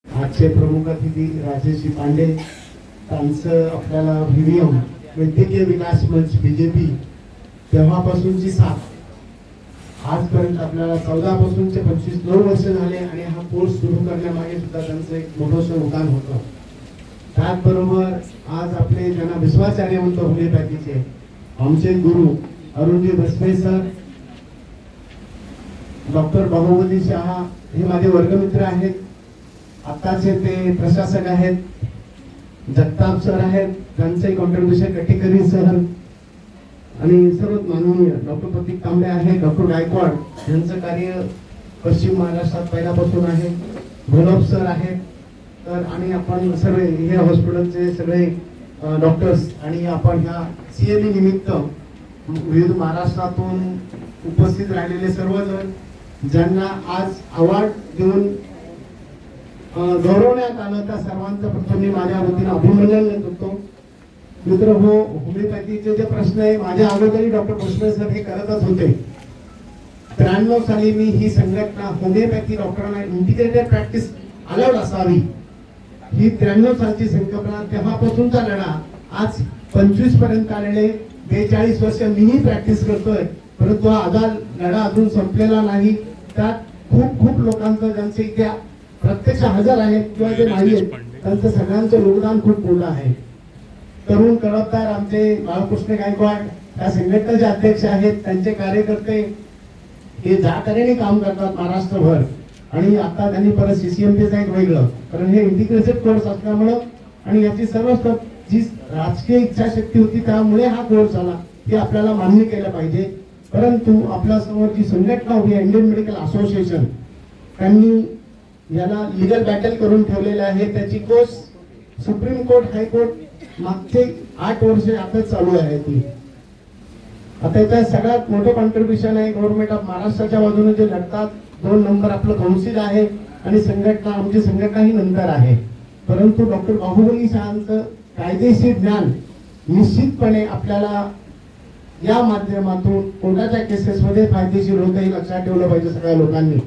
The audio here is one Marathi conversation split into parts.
आजचे प्रमुख अतिथी राजेश पांडे त्यांचं आपल्याला व्हिडिओ वैद्यकीय विकास मंच बीजेपी तेव्हापासूनची साथ आजपर्यंत आपल्याला 14 पासूनचे 25 वर्ष झाले आणि हा कोर्स सुरू करण्यामागे सुद्धा त्यांचं एक मोठं योगदान होतं। त्याचबरोबर आज आपले ज्यांना विश्वासार्ह म्हणतो होमिओपॅथीचे आमचे गुरु अरुणजी बसवे सर, डॉक्टर बाहुबली शहा हे माझे वर्गमित्र आहेत। आताचे ते प्रशासक आहेत, जगताप सर आहेत, त्यांचे कॉन्ट्रीब्युशन कटेकरी सर आणि सर्व माननीय डॉक्टर प्रतीक तांबे आहे, डॉक्टर गायकवाड यांचं कार्य पश्चिम महाराष्ट्रात पहिल्यापासून आहे, भोलप सर आहेत। तर आणि आपण सर्व हे हॉस्पिटलचे सगळे डॉक्टर्स आणि आपण ह्या सीएमई निमित्त विविध महाराष्ट्रातून उपस्थित राहिलेले सर्वजण ज्यांना आज अवॉर्ड देऊन गौरवण्यात आलं त्या सर्वांचं प्रथम मी माझ्या वतीने अभिनंदन करतो। मित्र हो, होमिओपॅथीचे जे प्रश्न आहे माझ्या अगोदरही डॉक्टर बसवे सर हे करतच होते। 93 साली मी ही संघटना होमिओपॅथी डॉक्टरांना इंटिग्रेटेड प्रॅक्टिस अलाउड असावी ही 93 सालची संकल्पना, तेव्हापासूनचा लढा आज 25 पर्यंत आलेले 42 वर्ष मीही प्रॅक्टिस करतोय, परंतु हा लढा अजून संपलेला नाही। त्यात खूप लोकांचं ज्यांचे इथे प्रत्यक्ष हजर आहेत किंवा जे नाही आहेत त्यांचं सगळ्यांचं योगदान खूप मोठं आहे। तरुण कळपदार आमचे बाळकृष्ण गायकवाड त्या संघटनेचे अध्यक्ष आहेत, त्यांचे कार्यकर्ते हे जातरेने काम करतात महाराष्ट्रभर आणि आता त्यांनी परत सीसीएमपीचं एक वेगळं, कारण हे इंटिग्रेटेड कोर्स असल्यामुळे आणि याची सर्व जी राजकीय इच्छाशक्ती होती त्यामुळे हा कोर्स झाला ते आपल्याला मान्य केलं पाहिजे। परंतु आपल्या समोर जी संघटना उभी आहे इंडियन मेडिकल असोसिएशन, त्यांनी याला लीगल बॅटल करून ठेवलेलं आहे। त्याची कोर्स सुप्रीम कोर्ट, हायकोर्ट मागचे 8 वर्ष आता चालू आहे ती। आता त्यात सगळ्यात मोठं कॉन्ट्रीब्युशन आहे गव्हर्नमेंट ऑफ महाराष्ट्राच्या बाजूने जे लढतात। 2 नंबर आपलं काउन्सिल आहे आणि संघटना आमची संघटना ही नंतर आहे। परंतु डॉक्टर बाहुबली शहांचं कायदेशीर ज्ञान निश्चितपणे आपल्याला या माध्यमातून कोर्टाच्या केसेस मध्ये फायदेशीर होतं हे लक्षात ठेवलं पाहिजे सगळ्या लोकांनी।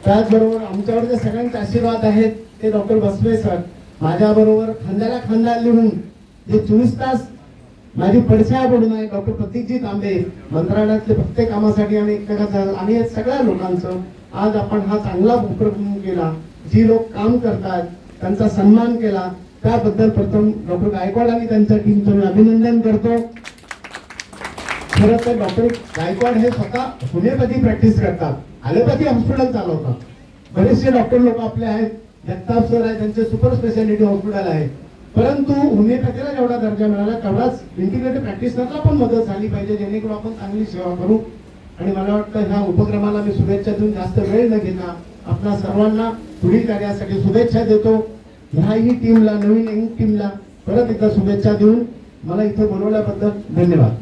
त्याचबरोबर आमच्यावर जे सगळ्यांचे आशीर्वाद आहेत ते डॉक्टर बसवे सर माझ्याबरोबर खांद्याला खांदा लिहून जे 24 तास माझी पडसाळ पडून आहे, डॉक्टर प्रतीकजी तांबे मंत्रालयातले प्रत्येक कामासाठी आणि सगळ्या लोकांचं आज आपण हा चांगला उपक्रम केला। जी लोक काम करतात त्यांचा सन्मान केला त्याबद्दल प्रथम डॉक्टर गायकवाड आणि त्यांच्या टीमचं मी अभिनंदन करतो। खरं तर डॉक्टर गायकवाड हे स्वतः होमिओपॅथी प्रॅक्टिस करतात, ॲलोपॅथी हॉस्पिटल चालवतात। बरेचसे डॉक्टर लोक आपले आहेत, जगताप सर आहे, त्यांचे सुपर स्पेशालिटी हॉस्पिटल आहे। परंतु होमिओपॅथीला जेवढा दर्जा मिळाला तेवढाच इंटिग्रेटेड प्रॅक्टिसनरला पण मदत झाली पाहिजे, जेणेकरून आपण चांगली सेवा करू। आणि मला वाटतं ह्या उपक्रमाला मी शुभेच्छा देऊन जास्त वेळ न घेता आपल्या सर्वांना पुढील कार्यासाठी शुभेच्छा देतो। ह्याही टीमला, नवीन टीमला परत एकदा शुभेच्छा देऊन मला इथे बोलवल्याबद्दल धन्यवाद।